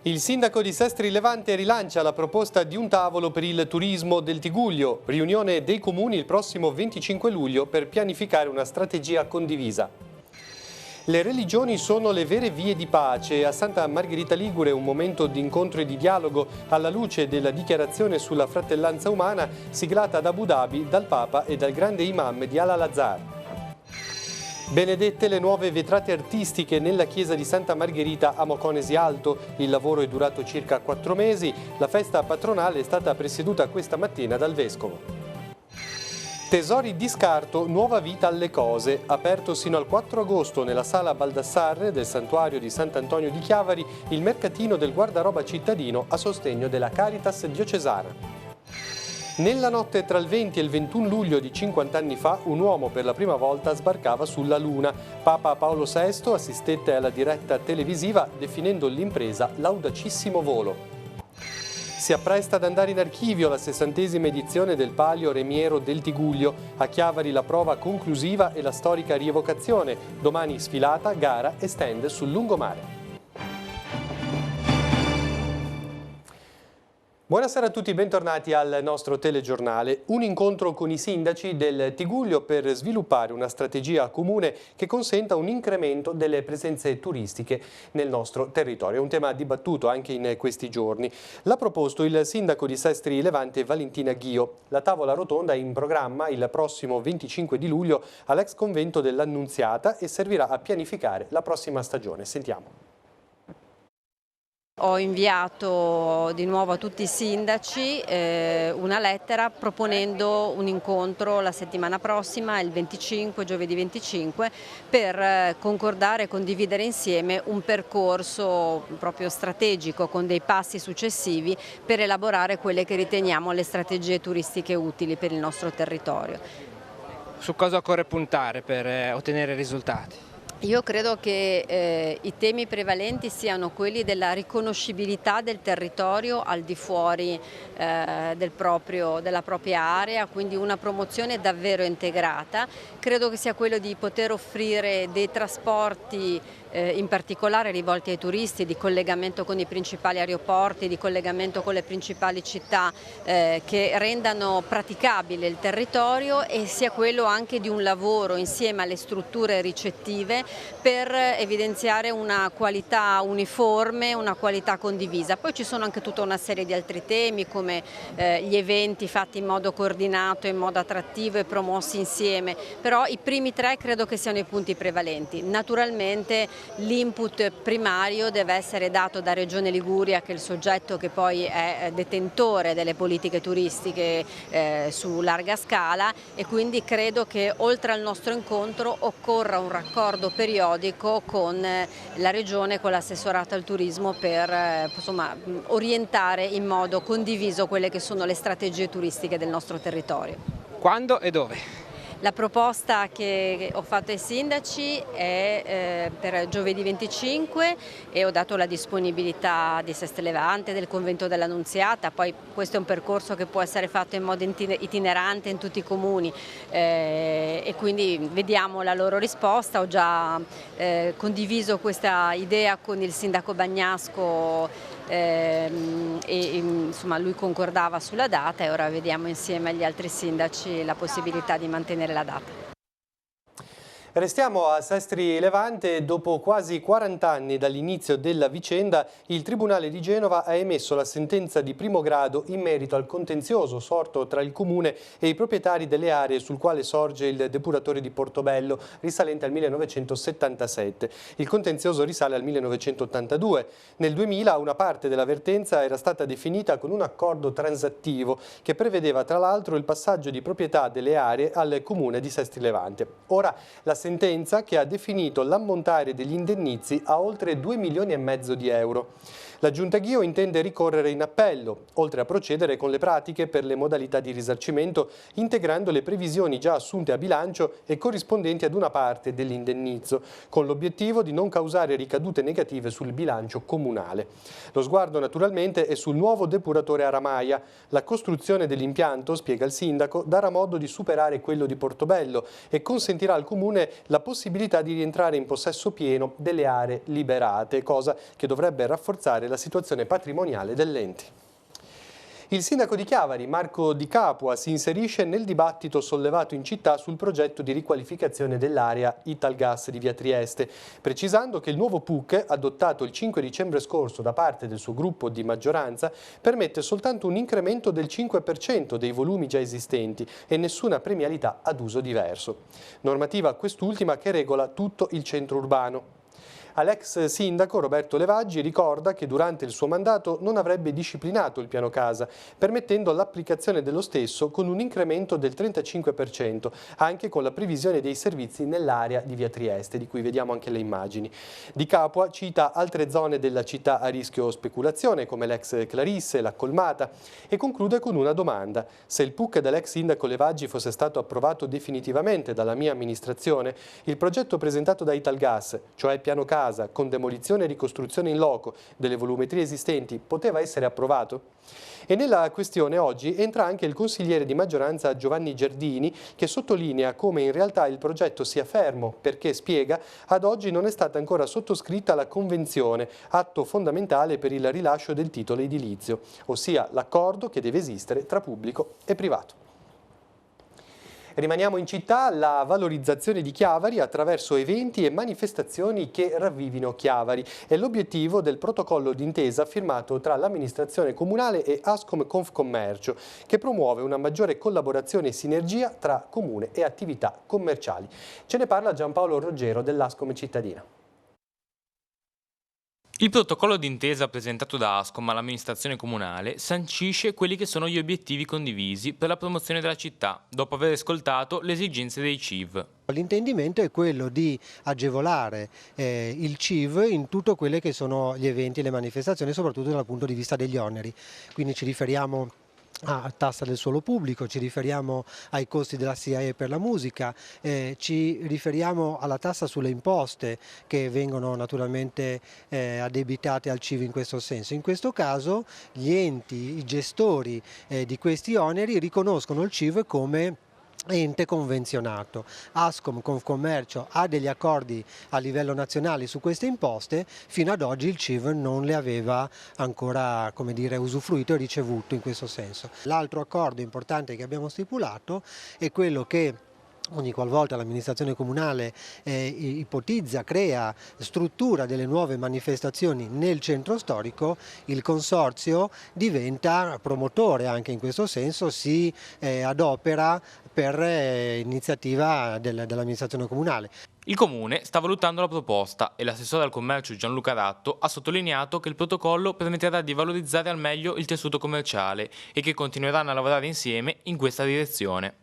Il sindaco di Sestri Levante rilancia la proposta di un tavolo per il turismo del Tigullio, riunione dei comuni il prossimo 25 luglio per pianificare una strategia condivisa. Le religioni sono le vere vie di pace. A Santa Margherita Ligure un momento di incontro e di dialogo alla luce della dichiarazione sulla fratellanza umana siglata ad Abu Dhabi dal Papa e dal grande imam di Al-Azhar. Benedette le nuove vetrate artistiche nella chiesa di Santa Margherita a Moconesi Alto. Il lavoro è durato circa 4 mesi. La festa patronale è stata presieduta questa mattina dal Vescovo. Tesori di scarto, nuova vita alle cose. Aperto sino al 4 agosto nella sala Baldassarre del santuario di Sant'Antonio di Chiavari il mercatino del guardaroba cittadino a sostegno della Caritas diocesana. Nella notte tra il 20 e il 21 luglio di 50 anni fa, un uomo per la prima volta sbarcava sulla Luna. Papa Paolo VI assistette alla diretta televisiva definendo l'impresa l'audacissimo volo. Si appresta ad andare in archivio la 60ª edizione del Palio Remiero del Tigullio. A Chiavari la prova conclusiva e la storica rievocazione. Domani sfilata, gara e stand sul lungomare. Buonasera a tutti, bentornati al nostro telegiornale. Un incontro con i sindaci del Tigullio per sviluppare una strategia comune che consenta un incremento delle presenze turistiche nel nostro territorio. È un tema dibattuto anche in questi giorni. L'ha proposto il sindaco di Sestri Levante Valentina Ghio. La tavola rotonda è in programma il prossimo 25 di luglio all'ex convento dell'Annunziata e servirà a pianificare la prossima stagione. Sentiamo. Ho inviato di nuovo a tutti i sindaci una lettera proponendo un incontro la settimana prossima, il 25, giovedì 25, per concordare e condividere insieme un percorso proprio strategico con dei passi successivi per elaborare quelle che riteniamo le strategie turistiche utili per il nostro territorio. Su cosa occorre puntare per ottenere risultati? Io credo che i temi prevalenti siano quelli della riconoscibilità del territorio al di fuori della propria area, quindi una promozione davvero integrata. Credo che sia quello di poter offrire dei trasporti in particolare rivolti ai turisti, di collegamento con i principali aeroporti, di collegamento con le principali città che rendano praticabile il territorio, e sia quello anche di un lavoro insieme alle strutture ricettive per evidenziare una qualità uniforme, una qualità condivisa. Poi ci sono anche tutta una serie di altri temi come gli eventi fatti in modo coordinato, in modo attrattivo e promossi insieme, però i primi 3 credo che siano i punti prevalenti. Naturalmente l'input primario deve essere dato da Regione Liguria, che è il soggetto che poi è detentore delle politiche turistiche su larga scala, e quindi credo che oltre al nostro incontro occorra un raccordo periodico con la Regione e con l'assessorato al turismo per orientare in modo condiviso quelle che sono le strategie turistiche del nostro territorio. Quando e dove? La proposta che ho fatto ai sindaci è per giovedì 25 e ho dato la disponibilità di Sestri Levante, del convento dell'Annunziata. Poi questo è un percorso che può essere fatto in modo itinerante in tutti i comuni e quindi vediamo la loro risposta. Ho già condiviso questa idea con il sindaco Bagnasco insomma lui concordava sulla data, e ora vediamo insieme agli altri sindaci la possibilità di mantenere la data. Restiamo a Sestri Levante. Dopo quasi 40 anni dall'inizio della vicenda, il Tribunale di Genova ha emesso la sentenza di primo grado in merito al contenzioso sorto tra il Comune e i proprietari delle aree sul quale sorge il depuratore di Portobello, risalente al 1977. Il contenzioso risale al 1982. Nel 2000 una parte della vertenza era stata definita con un accordo transattivo che prevedeva tra l'altro il passaggio di proprietà delle aree al Comune di Sestri Levante. Ora la sentenza che ha definito l'ammontare degli indennizi a oltre 2,5 milioni di euro. La Giunta Ghio intende ricorrere in appello, oltre a procedere con le pratiche per le modalità di risarcimento, integrando le previsioni già assunte a bilancio e corrispondenti ad una parte dell'indennizzo, con l'obiettivo di non causare ricadute negative sul bilancio comunale. Lo sguardo naturalmente è sul nuovo depuratore a Ramaia. La costruzione dell'impianto, spiega il sindaco, darà modo di superare quello di Portobello e consentirà al Comune la possibilità di rientrare in possesso pieno delle aree liberate, cosa che dovrebbe rafforzare la situazione patrimoniale dell'ente. Il sindaco di Chiavari, Marco Di Capua, si inserisce nel dibattito sollevato in città sul progetto di riqualificazione dell'area Italgas di via Trieste, precisando che il nuovo PUC, adottato il 5 dicembre scorso da parte del suo gruppo di maggioranza, permette soltanto un incremento del 5% dei volumi già esistenti e nessuna premialità ad uso diverso. Normativa quest'ultima che regola tutto il centro urbano. All'ex sindaco Roberto Levaggi ricorda che durante il suo mandato non avrebbe disciplinato il piano casa, permettendo l'applicazione dello stesso con un incremento del 35%, anche con la previsione dei servizi nell'area di via Trieste, di cui vediamo anche le immagini. Di Capua cita altre zone della città a rischio speculazione, come l'ex Clarisse, la Colmata, e conclude con una domanda. Se il PUC dell'ex sindaco Levaggi fosse stato approvato definitivamente dalla mia amministrazione, il progetto presentato da Italgas, cioè il piano casa, con demolizione e ricostruzione in loco delle volumetrie esistenti, poteva essere approvato? E nella questione oggi entra anche il consigliere di maggioranza Giovanni Giardini, che sottolinea come in realtà il progetto sia fermo perché, spiega, ad oggi non è stata ancora sottoscritta la convenzione, atto fondamentale per il rilascio del titolo edilizio, ossia l'accordo che deve esistere tra pubblico e privato. Rimaniamo in città, la valorizzazione di Chiavari attraverso eventi e manifestazioni che ravvivino Chiavari. È l'obiettivo del protocollo d'intesa firmato tra l'amministrazione comunale e Ascom Confcommercio, che promuove una maggiore collaborazione e sinergia tra comune e attività commerciali. Ce ne parla Giampaolo Roggero dell'Ascom cittadina. Il protocollo d'intesa presentato da Ascom all'amministrazione comunale sancisce quelli che sono gli obiettivi condivisi per la promozione della città, dopo aver ascoltato le esigenze dei CIV. L'intendimento è quello di agevolare il CIV in tutto quelli che sono gli eventi e le manifestazioni, soprattutto dal punto di vista degli oneri. Quindi ci riferiamo a tassa del suolo pubblico, ci riferiamo ai costi della SIAE per la musica, ci riferiamo alla tassa sulle imposte che vengono naturalmente addebitate al CIV in questo senso. In questo caso gli enti, i gestori di questi oneri riconoscono il CIV come ente convenzionato. Ascom Confcommercio ha degli accordi a livello nazionale su queste imposte, fino ad oggi il CIV non le aveva ancora, come dire, usufruito e ricevuto in questo senso. L'altro accordo importante che abbiamo stipulato è quello che ogni qualvolta l'amministrazione comunale ipotizza, crea, struttura delle nuove manifestazioni nel centro storico, il consorzio diventa promotore anche in questo senso, si adopera per iniziativa dell'amministrazione comunale. Il Comune sta valutando la proposta e l'assessore al commercio Gianluca Ratto ha sottolineato che il protocollo permetterà di valorizzare al meglio il tessuto commerciale e che continueranno a lavorare insieme in questa direzione.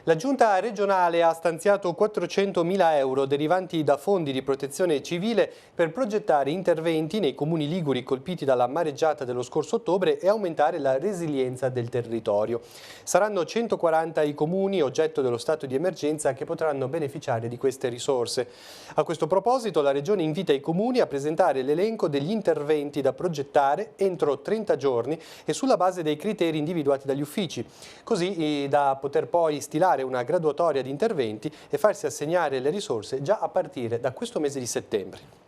La Giunta regionale ha stanziato 400.000 euro derivanti da fondi di protezione civile per progettare interventi nei comuni liguri colpiti dalla mareggiata dello scorso ottobre e aumentare la resilienza del territorio. Saranno 140 i comuni oggetto dello stato di emergenza che potranno beneficiare di queste risorse. A questo proposito la Regione invita i comuni a presentare l'elenco degli interventi da progettare entro 30 giorni e sulla base dei criteri individuati dagli uffici, così da poter poi stilare una graduatoria di interventi e farsi assegnare le risorse già a partire da questo mese di settembre.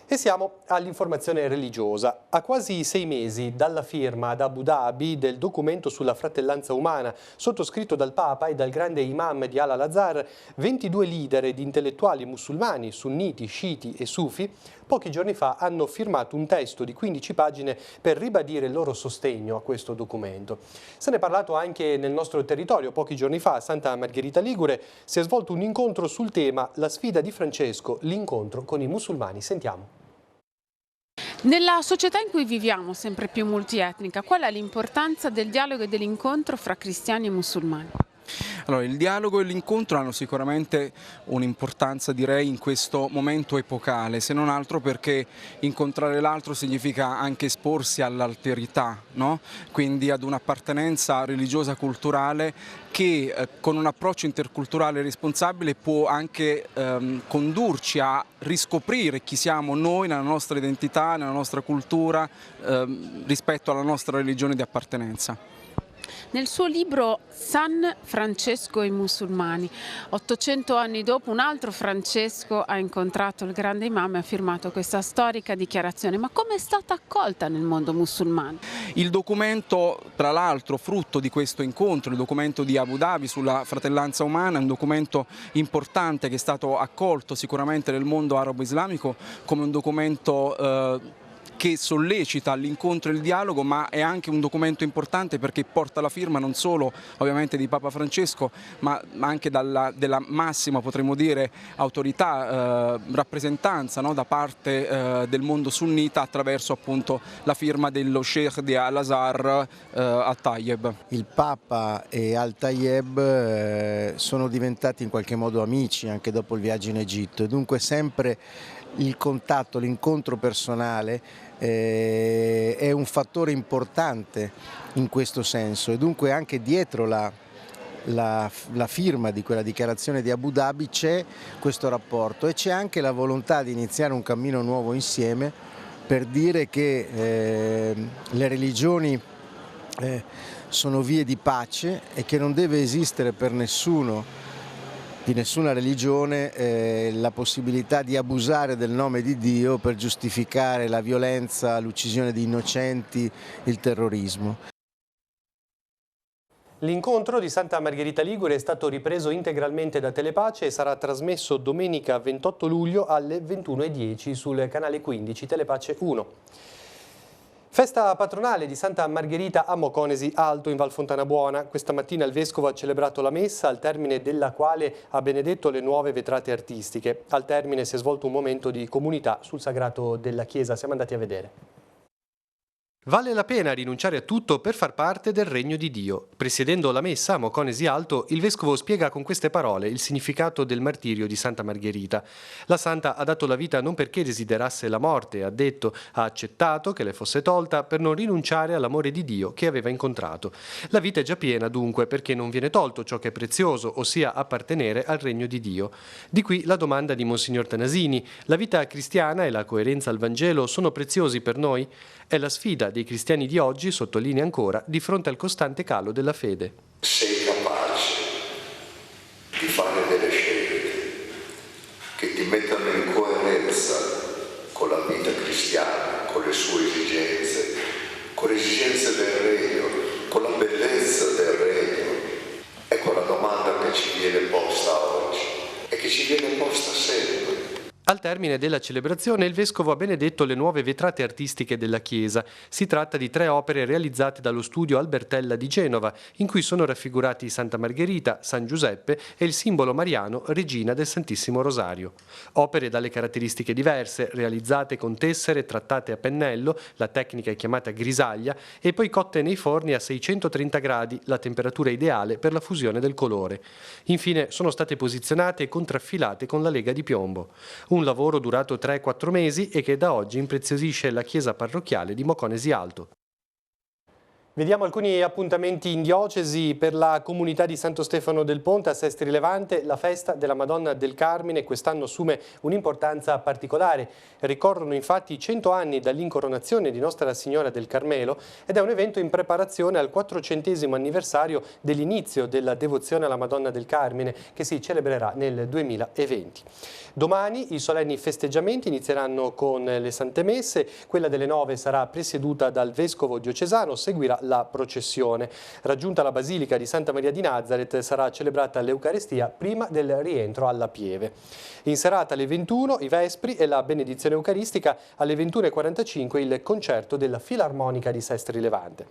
E siamo all'informazione religiosa. A quasi 6 mesi dalla firma ad Abu Dhabi del documento sulla fratellanza umana sottoscritto dal Papa e dal grande imam di Al-Azhar, 22 leader ed intellettuali musulmani, sunniti, sciiti e sufi, pochi giorni fa hanno firmato un testo di 15 pagine per ribadire il loro sostegno a questo documento. Se ne è parlato anche nel nostro territorio. Pochi giorni fa a Santa Margherita Ligure si è svolto un incontro sul tema La sfida di Francesco, l'incontro con i musulmani. Sentiamo. Nella società in cui viviamo, sempre più multietnica, qual è l'importanza del dialogo e dell'incontro fra cristiani e musulmani? Allora, il dialogo e l'incontro hanno sicuramente un'importanza, direi, in questo momento epocale, se non altro perché incontrare l'altro significa anche esporsi all'alterità, no? Quindi ad un'appartenenza religiosa culturale che con un approccio interculturale responsabile può anche condurci a riscoprire chi siamo noi nella nostra identità, nella nostra cultura, rispetto alla nostra religione di appartenenza. nel suo libro San Francesco e i musulmani. 800 anni dopo un altro Francesco ha incontrato il grande imam e ha firmato questa storica dichiarazione. Ma come è stata accolta nel mondo musulmano? Il documento, tra l'altro, frutto di questo incontro, il documento di Abu Dhabi sulla fratellanza umana, è un documento importante che è stato accolto sicuramente nel mondo arabo-islamico come un documento che sollecita l'incontro e il dialogo, ma è anche un documento importante perché porta la firma non solo ovviamente di Papa Francesco, ma anche della massima, potremmo dire, autorità, rappresentanza, no, da parte del mondo sunnita attraverso appunto la firma dello Sheikh di Al-Azhar Al-Tayeb. Il Papa e Al-Tayeb sono diventati in qualche modo amici anche dopo il viaggio in Egitto, e dunque sempre il contatto, l'incontro personale è un fattore importante in questo senso, e dunque anche dietro la firma di quella dichiarazione di Abu Dhabi c'è questo rapporto, e c'è anche la volontà di iniziare un cammino nuovo insieme per dire che le religioni sono vie di pace e che non deve esistere per nessuno, di nessuna religione, la possibilità di abusare del nome di Dio per giustificare la violenza, l'uccisione di innocenti, il terrorismo. L'incontro di Santa Margherita Ligure è stato ripreso integralmente da Telepace e sarà trasmesso domenica 28 luglio alle 21:10 sul canale 15 Telepace 1. Festa patronale di Santa Margherita a Moconesi Alto in Val Fontana Buona. Questa mattina il Vescovo ha celebrato la messa, al termine della quale ha benedetto le nuove vetrate artistiche. Al termine si è svolto un momento di comunità sul sagrato della chiesa. Siamo andati a vedere. Vale la pena rinunciare a tutto per far parte del regno di Dio. Presiedendo la messa a Moconesi Alto, il Vescovo spiega con queste parole il significato del martirio di Santa Margherita. La Santa ha dato la vita non perché desiderasse la morte, ha detto, ha accettato che le fosse tolta per non rinunciare all'amore di Dio che aveva incontrato. La vita è già piena dunque perché non viene tolto ciò che è prezioso, ossia appartenere al regno di Dio. Di qui la domanda di Monsignor Tanasini: la vita cristiana e la coerenza al Vangelo sono preziosi per noi? È la sfida dei cristiani di oggi, sottolinea ancora, di fronte al costante calo della fede. Sei capace di fare delle scelte che ti mettano in coerenza con la vita cristiana, con le sue esigenze, con le esigenze del regno, con la bellezza del regno? Ecco la domanda che ci viene posta oggi e che ci viene posta sempre. Al termine della celebrazione il Vescovo ha benedetto le nuove vetrate artistiche della chiesa. Si tratta di 3 opere realizzate dallo studio Albertella di Genova, in cui sono raffigurati Santa Margherita, San Giuseppe e il simbolo mariano Regina del Santissimo Rosario. Opere dalle caratteristiche diverse, realizzate con tessere trattate a pennello, la tecnica è chiamata grisaglia, e poi cotte nei forni a 630 gradi, la temperatura ideale per la fusione del colore. Infine sono state posizionate e contraffilate con la lega di piombo. Un lavoro durato 3-4 mesi e che da oggi impreziosisce la chiesa parrocchiale di Moconesi Alto. Vediamo alcuni appuntamenti in diocesi. Per la comunità di Santo Stefano del Ponte a Sestri Levante la festa della Madonna del Carmine quest'anno assume un'importanza particolare. Ricorrono infatti 100 anni dall'incoronazione di Nostra Signora del Carmelo ed è un evento in preparazione al 400° anniversario dell'inizio della devozione alla Madonna del Carmine che si celebrerà nel 2020. Domani i solenni festeggiamenti inizieranno con le Sante Messe. Quella delle 9 sarà presieduta dal Vescovo diocesano, seguirà la processione. Raggiunta la Basilica di Santa Maria di Nazareth sarà celebrata l'Eucarestia prima del rientro alla Pieve. In serata alle 21 i Vespri e la benedizione eucaristica, alle 21:45 il concerto della Filarmonica di Sestri Levante.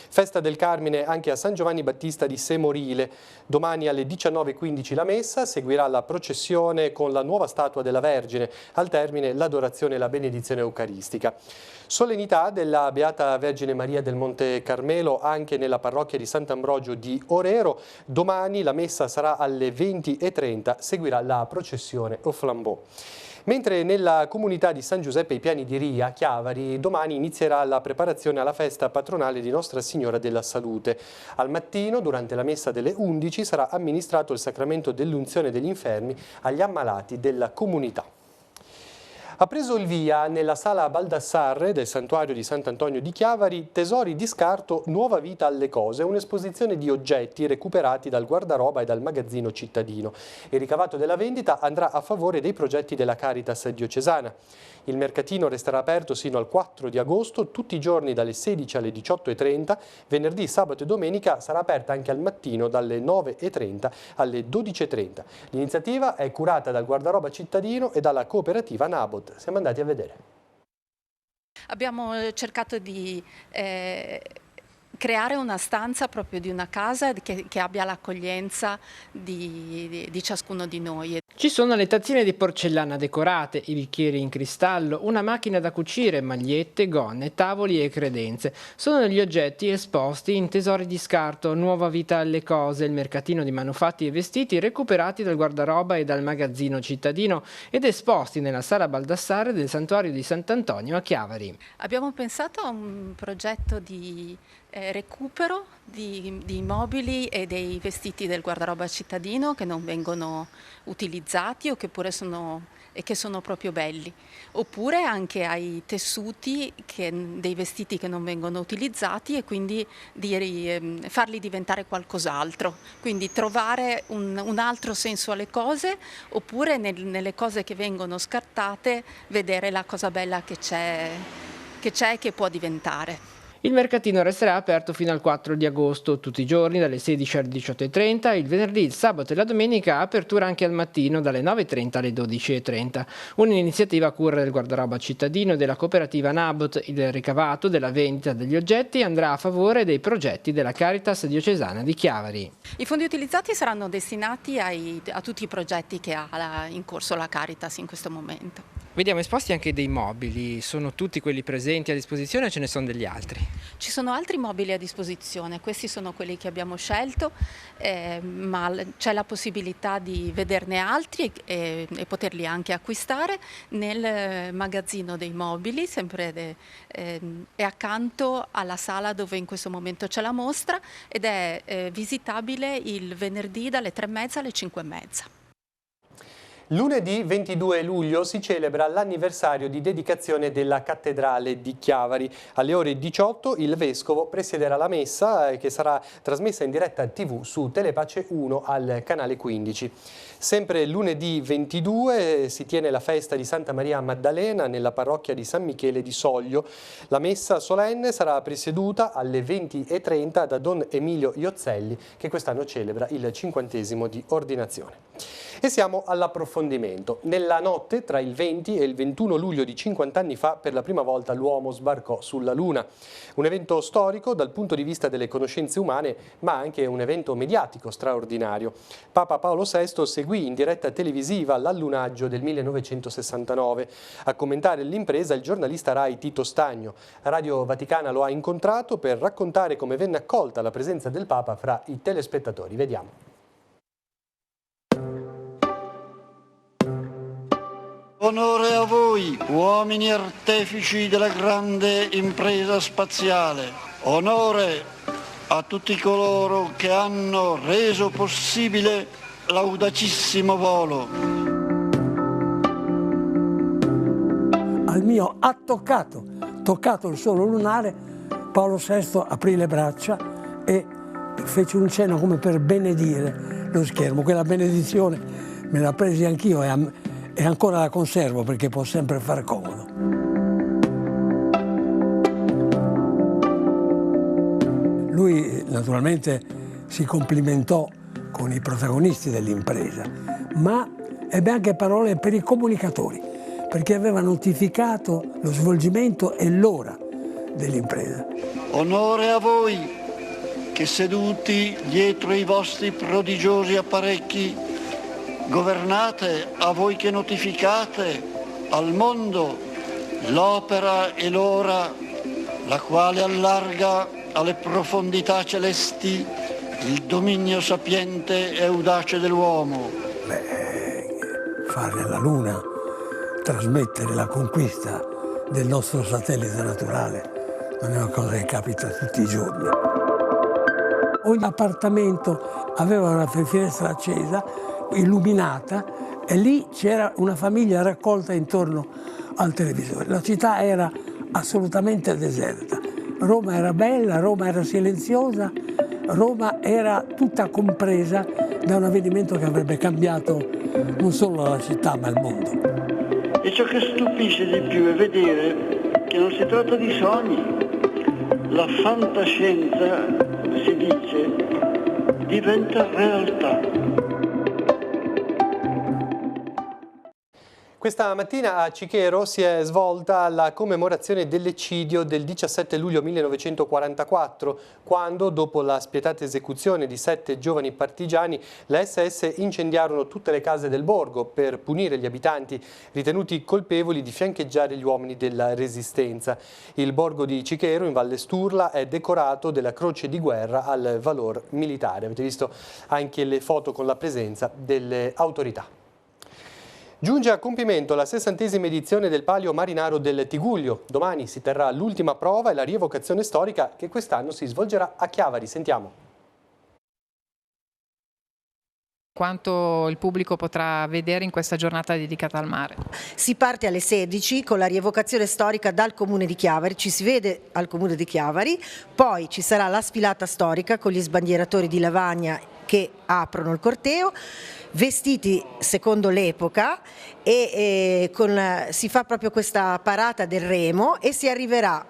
Festa del Carmine anche a San Giovanni Battista di Semorile. Domani alle 19:15 la messa, seguirà la processione con la nuova statua della Vergine, al termine l'adorazione e la benedizione eucaristica. Solennità della Beata Vergine Maria del Monte Carmelo anche nella parrocchia di Sant'Ambrogio di Orero. Domani la messa sarà alle 20:30, seguirà la processione au flambeau. Mentre nella comunità di San Giuseppe ai Piani di Ria, Chiavari, domani inizierà la preparazione alla festa patronale di Nostra Signora della Salute. Al mattino, durante la messa delle 11, sarà amministrato il sacramento dell'unzione degli infermi agli ammalati della comunità. Ha preso il via nella sala Baldassarre del santuario di Sant'Antonio di Chiavari Tesori di scarto, nuova vita alle cose, un'esposizione di oggetti recuperati dal guardaroba e dal magazzino cittadino. Il ricavato della vendita andrà a favore dei progetti della Caritas diocesana. Il mercatino resterà aperto sino al 4 di agosto, tutti i giorni dalle 16 alle 18:30, venerdì, sabato e domenica sarà aperta anche al mattino dalle 9:30 alle 12:30. L'iniziativa è curata dal guardaroba cittadino e dalla cooperativa Nabot. Siamo andati a vedere. Abbiamo cercato di creare una stanza proprio di una casa che abbia l'accoglienza di ciascuno di noi. Ci sono le tazzine di porcellana decorate, i bicchieri in cristallo, una macchina da cucire, magliette, gonne, tavoli e credenze. Sono gli oggetti esposti in Tesori di scarto, nuova vita alle cose, il mercatino di manufatti e vestiti recuperati dal guardaroba e dal magazzino cittadino ed esposti nella sala Baldassarre del santuario di Sant'Antonio a Chiavari. Abbiamo pensato a un progetto di recupero di mobili e dei vestiti del guardaroba cittadino che non vengono utilizzati o che pure sono proprio belli, oppure anche ai tessuti dei vestiti che non vengono utilizzati e quindi farli diventare qualcos'altro, quindi trovare un altro senso alle cose, oppure nelle cose che vengono scartate vedere la cosa bella che c'è e che può diventare. Il mercatino resterà aperto fino al 4 di agosto, tutti i giorni dalle 16 alle 18:30, il venerdì, il sabato e la domenica apertura anche al mattino dalle 9:30 alle 12:30. Un'iniziativa a cura del guardaroba cittadino e della cooperativa Nabot. Il ricavato della vendita degli oggetti andrà a favore dei progetti della Caritas diocesana di Chiavari. I fondi utilizzati saranno destinati a tutti i progetti che ha in corso la Caritas in questo momento. Vediamo esposti anche dei mobili, sono tutti quelli presenti a disposizione o ce ne sono degli altri? Ci sono altri mobili a disposizione, questi sono quelli che abbiamo scelto, ma c'è la possibilità di vederne altri e poterli anche acquistare nel magazzino dei mobili, sempre è accanto alla sala dove in questo momento c'è la mostra ed è visitabile il venerdì dalle 3:30 alle 5:30. Lunedì 22 luglio si celebra l'anniversario di dedicazione della cattedrale di Chiavari. Alle ore 18 il vescovo presiederà la messa che sarà trasmessa in diretta TV su Telepace 1 al canale 15. Sempre lunedì 22 si tiene la festa di Santa Maria Maddalena nella parrocchia di San Michele di Soglio. La messa solenne sarà presieduta alle 20:30 da Don Emilio Iozzelli, che quest'anno celebra il 50° di ordinazione. E siamo all'approfondimento. Nella notte tra il 20 e il 21 luglio di 50 anni fa per la prima volta l'uomo sbarcò sulla Luna. Un evento storico dal punto di vista delle conoscenze umane, ma anche un evento mediatico straordinario. Papa Paolo VI seguì in diretta televisiva l'allunaggio del 1969. A commentare l'impresa il giornalista Rai Tito Stagno. Radio Vaticana lo ha incontrato per raccontare come venne accolta la presenza del Papa fra i telespettatori. Vediamo. Onore a voi, uomini artefici della grande impresa spaziale. Onore a tutti coloro che hanno reso possibile l'audacissimo volo. Al mio ha toccato il suolo lunare, Paolo VI aprì le braccia e fece un cenno come per benedire lo schermo. Quella benedizione me la presi anch'io e ancora la conservo perché può sempre far comodo. Lui naturalmente si complimentò con i protagonisti dell'impresa, ma ebbe anche parole per i comunicatori, perché aveva notificato lo svolgimento e l'ora dell'impresa. Onore a voi che seduti dietro i vostri prodigiosi apparecchi governate, a voi che notificate al mondo l'opera e l'ora, la quale allarga alle profondità celesti il dominio sapiente e audace dell'uomo. Fare alla Luna, trasmettere la conquista del nostro satellite naturale, non è una cosa che capita tutti i giorni. Ogni appartamento aveva una finestra accesa, illuminata, e lì c'era una famiglia raccolta intorno al televisore. La città era assolutamente deserta. Roma era bella, Roma era silenziosa, Roma era tutta compresa da un avvenimento che avrebbe cambiato non solo la città ma il mondo. E ciò che stupisce di più è vedere che non si tratta di sogni. La fantascienza, come si dice, diventa realtà. Questa mattina a Cichero si è svolta la commemorazione dell'eccidio del 17 luglio 1944, quando, dopo la spietata esecuzione di 7 giovani partigiani, le SS incendiarono tutte le case del borgo per punire gli abitanti ritenuti colpevoli di fiancheggiare gli uomini della Resistenza. Il borgo di Cichero, in Valle Sturla, è decorato della Croce di Guerra al valor militare. Avete visto anche le foto con la presenza delle autorità. Giunge a compimento la 60ª edizione del Palio Marinaro del Tigullio. Domani si terrà l'ultima prova e la rievocazione storica che quest'anno si svolgerà a Chiavari. Sentiamo. Quanto il pubblico potrà vedere in questa giornata dedicata al mare. Si parte alle 16 con la rievocazione storica dal Comune di Chiavari, ci si vede al Comune di Chiavari, poi ci sarà la sfilata storica con gli sbandieratori di Lavagna che aprono il corteo, vestiti secondo l'epoca e si fa proprio questa parata del remo e si arriverà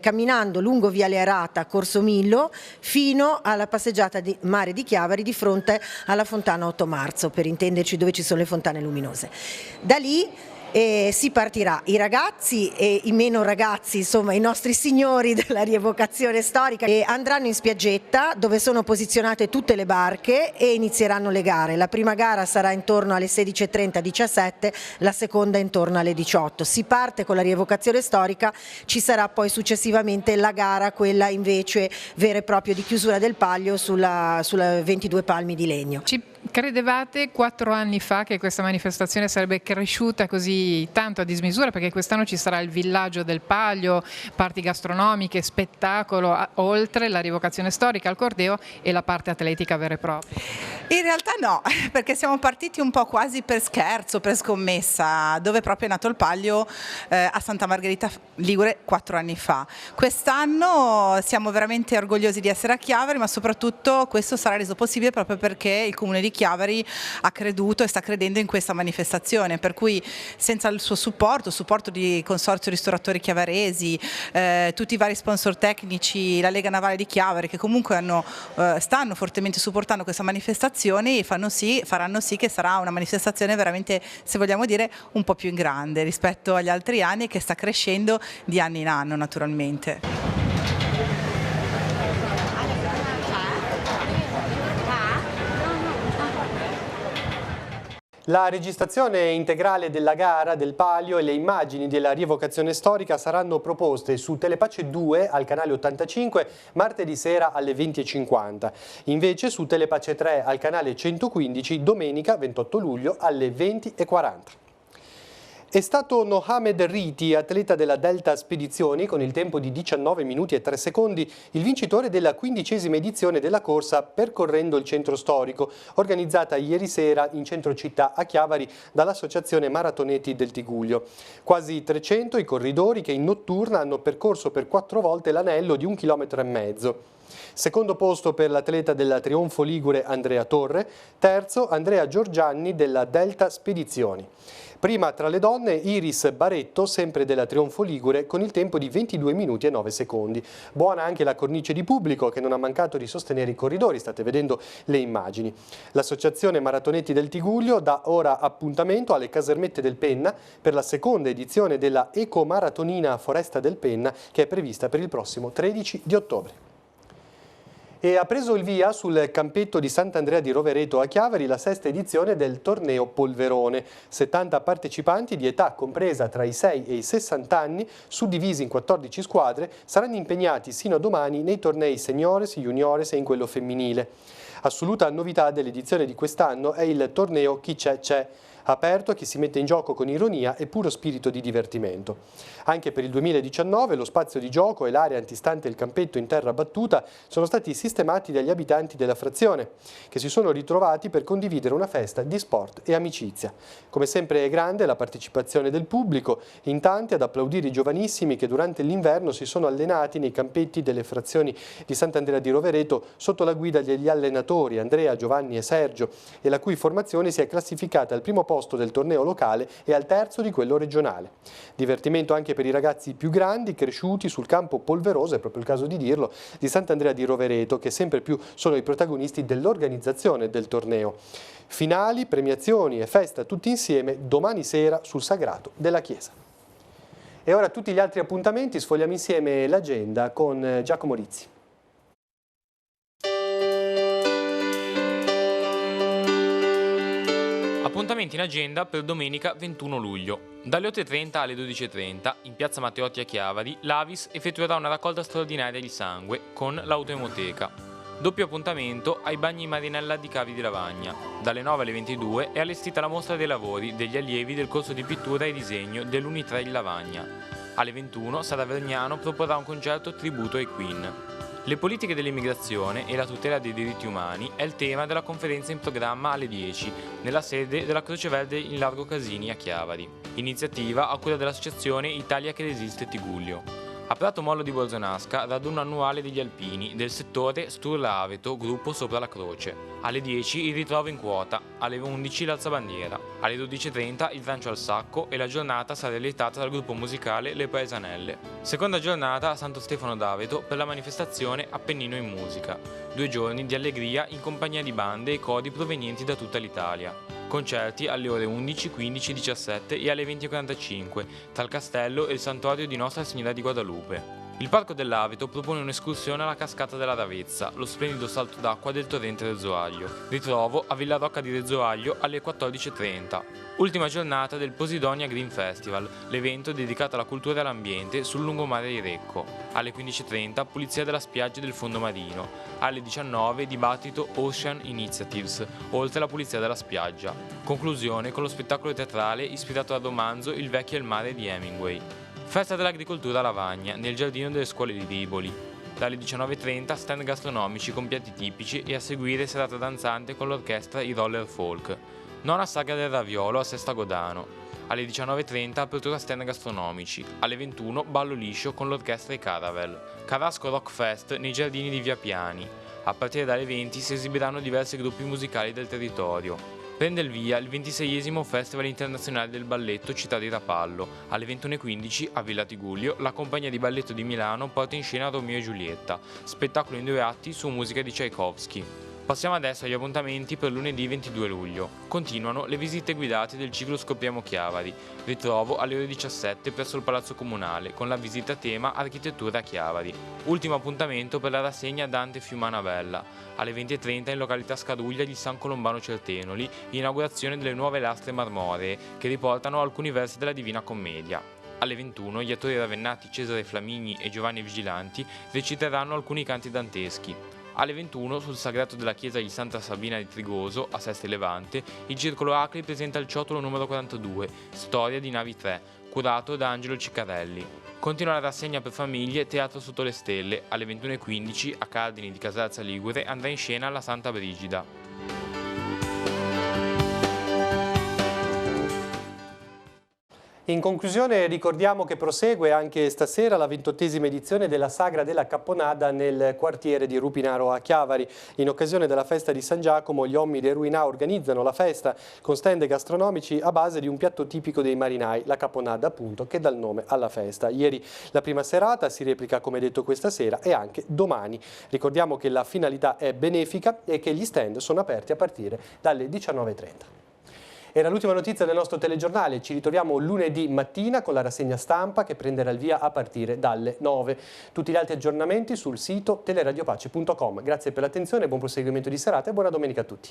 camminando lungo Viale Arata, Corso Millo, fino alla passeggiata di Mare di Chiavari di fronte alla Fontana 8 Marzo, per intenderci dove ci sono le fontane luminose. Da lì si partirà, i ragazzi e i meno ragazzi, insomma i nostri signori della rievocazione storica, andranno in spiaggetta dove sono posizionate tutte le barche e inizieranno le gare. La prima gara sarà intorno alle 16:30-17, la seconda intorno alle 18. Si parte con la rievocazione storica, ci sarà poi successivamente la gara, quella invece vera e propria di chiusura del palio sulla 22 palmi di legno. Ci credevate 4 anni fa che questa manifestazione sarebbe cresciuta così tanto a dismisura, perché quest'anno ci sarà il villaggio del Palio, parti gastronomiche, spettacolo, oltre la rievocazione storica, il corteo e la parte atletica vera e propria? In realtà no, perché siamo partiti un po' quasi per scherzo, per scommessa, dove proprio è nato il Palio a Santa Margherita Ligure 4 anni fa. Quest'anno siamo veramente orgogliosi di essere a Chiavari, ma soprattutto questo sarà reso possibile proprio perché il Comune di Chiavari ha creduto e sta credendo in questa manifestazione, per cui senza il suo supporto di Consorzio Ristoratori Chiavaresi, tutti i vari sponsor tecnici, la Lega Navale di Chiavari che comunque stanno fortemente supportando questa manifestazione e faranno sì che sarà una manifestazione veramente, se vogliamo dire, un po' più in grande rispetto agli altri anni, che sta crescendo di anno in anno naturalmente. La registrazione integrale della gara del Palio e le immagini della rievocazione storica saranno proposte su Telepace 2 al canale 85 martedì sera alle 20:50, invece su Telepace 3 al canale 115 domenica 28 luglio alle 20:40. È stato Mohamed Riti, atleta della Delta Spedizioni, con il tempo di 19 minuti e 3 secondi, il vincitore della 15ª edizione della corsa Percorrendo il Centro Storico, organizzata ieri sera in centro città a Chiavari dall'Associazione Maratoneti del Tigullio. Quasi 300 i corridori che in notturna hanno percorso per 4 volte l'anello di 1,5 km. Secondo posto per l'atleta della Trionfo Ligure Andrea Torre, terzo Andrea Giorgianni della Delta Spedizioni. Prima tra le donne Iris Baretto, sempre della Trionfo Ligure, con il tempo di 22 minuti e 9 secondi. Buona anche la cornice di pubblico che non ha mancato di sostenere i corridori, state vedendo le immagini. L'Associazione Maratoneti del Tigullio dà ora appuntamento alle Casermette del Penna per la seconda edizione della Ecomaratonina Foresta del Penna, che è prevista per il prossimo 13 di ottobre. E ha preso il via sul campetto di Sant'Andrea di Rovereto a Chiavari la 6ª edizione del torneo Polverone. 70 partecipanti di età compresa tra i 6 e i 60 anni, suddivisi in 14 squadre, saranno impegnati sino a domani nei tornei seniores, juniores e in quello femminile. Assoluta novità dell'edizione di quest'anno è il torneo Chi c'è c'è. aperto a chi si mette in gioco con ironia e puro spirito di divertimento. Anche per il 2019 lo spazio di gioco e l'area antistante il campetto in terra battuta sono stati sistemati dagli abitanti della frazione, che si sono ritrovati per condividere una festa di sport e amicizia. Come sempre è grande la partecipazione del pubblico, in tanti ad applaudire i giovanissimi che durante l'inverno si sono allenati nei campetti delle frazioni di Sant'Andrea di Rovereto sotto la guida degli allenatori Andrea, Giovanni e Sergio, e la cui formazione si è classificata al primo posto del torneo locale e al terzo di quello regionale. Divertimento anche per i ragazzi più grandi, cresciuti sul campo polveroso, è proprio il caso di dirlo, di Sant'Andrea di Rovereto, che sempre più sono i protagonisti dell'organizzazione del torneo. Finali, premiazioni e festa tutti insieme domani sera sul sagrato della Chiesa. E ora tutti gli altri appuntamenti, sfogliamo insieme l'agenda con Giacomo Rizzi. Appuntamenti in agenda per domenica 21 luglio. Dalle 8:30 alle 12:30 in piazza Matteotti a Chiavari l'Avis effettuerà una raccolta straordinaria di sangue con l'autoemoteca. Doppio appuntamento ai bagni Marinella di Cavi di Lavagna. Dalle 9 alle 22 è allestita la mostra dei lavori degli allievi del corso di pittura e disegno dell'Uni3 di Lavagna. Alle 21 Sara Vergnano proporrà un concerto tributo ai Queen. Le politiche dell'immigrazione e la tutela dei diritti umani è il tema della conferenza in programma alle 10, nella sede della Croce Verde in Largo Casini a Chiavari. Iniziativa a cura dell'associazione Italia che resiste Tigullio. A Prato Mollo di Borzonasca raduno annuale degli alpini del settore Sturla-Aveto, gruppo Sopra la Croce. Alle 10 il ritrovo in quota, alle 11 l'alzabandiera, alle 12:30 il lancio al sacco e la giornata sarà realizzata dal gruppo musicale Le Paesanelle. Seconda giornata a Santo Stefano d'Aveto per la manifestazione Appennino in musica. 2 giorni di allegria in compagnia di bande e cori provenienti da tutta l'Italia. Concerti alle ore 11, 15, 17 e alle 20:45 tra il castello e il santuario di Nostra Signora di Guadalupe. Il Parco dell'Aveto propone un'escursione alla cascata della Ravezza, lo splendido salto d'acqua del torrente Rezzoaglio. Ritrovo a Villa Rocca di Rezzoaglio alle 14:30. Ultima giornata del Posidonia Green Festival, l'evento dedicato alla cultura e all'ambiente sul lungomare di Recco. Alle 15:30 pulizia della spiaggia e del fondo marino. Alle 19 dibattito Ocean Initiatives, oltre alla pulizia della spiaggia. Conclusione con lo spettacolo teatrale ispirato al romanzo Il vecchio e il mare di Hemingway. Festa dell'agricoltura a Lavagna, nel giardino delle scuole di Riboli. Dalle 19:30 stand gastronomici con piatti tipici e a seguire serata danzante con l'orchestra I Roller Folk. Nona sagra del raviolo a Sesta Godano. Alle 19:30 apertura stand gastronomici. Alle 21 ballo liscio con l'orchestra I Caravel. Carrasco Rock Fest nei giardini di Via Piani. A partire dalle 20 si esibiranno diversi gruppi musicali del territorio. Prende il via il 26esimo Festival Internazionale del Balletto Città di Rapallo. Alle 21:15 a Villa Tigullio la compagnia di balletto di Milano porta in scena Romeo e Giulietta, spettacolo in 2 atti su musica di Tchaikovsky. Passiamo adesso agli appuntamenti per lunedì 22 luglio. Continuano le visite guidate del ciclo Scopriamo Chiavari. Ritrovo alle ore 17 presso il Palazzo Comunale con la visita tema Architettura a Chiavari. Ultimo appuntamento per la rassegna Dante Fiumanavella. Alle 20:30 in località Scaruglia di San Colombano Certenoli, inaugurazione delle nuove lastre marmoree che riportano alcuni versi della Divina Commedia. Alle 21 gli attori ravennati Cesare Flamigni e Giovanni Vigilanti reciteranno alcuni canti danteschi. Alle 21 sul sagrato della chiesa di Santa Sabina di Trigoso, a Sesti Levante, il Circolo Acri presenta il ciotolo numero 42, Storia di Navi 3, curato da Angelo Ciccarelli. Continua la rassegna per famiglie Teatro Sotto le Stelle. Alle 21:15 a Cardini di Casalza Ligure andrà in scena La Santa Brigida. In conclusione ricordiamo che prosegue anche stasera la 28esima edizione della Sagra della Capponada nel quartiere di Rupinaro a Chiavari. In occasione della festa di San Giacomo gli Ommi del Ruinà organizzano la festa con stand gastronomici a base di un piatto tipico dei marinai, la Capponada appunto, che dà il nome alla festa. Ieri la prima serata si replica come detto questa sera e anche domani. Ricordiamo che la finalità è benefica e che gli stand sono aperti a partire dalle 19:30. Era l'ultima notizia del nostro telegiornale, ci ritroviamo lunedì mattina con la rassegna stampa che prenderà il via a partire dalle 9. Tutti gli altri aggiornamenti sul sito teleradiopace.com. Grazie per l'attenzione, buon proseguimento di serata e buona domenica a tutti.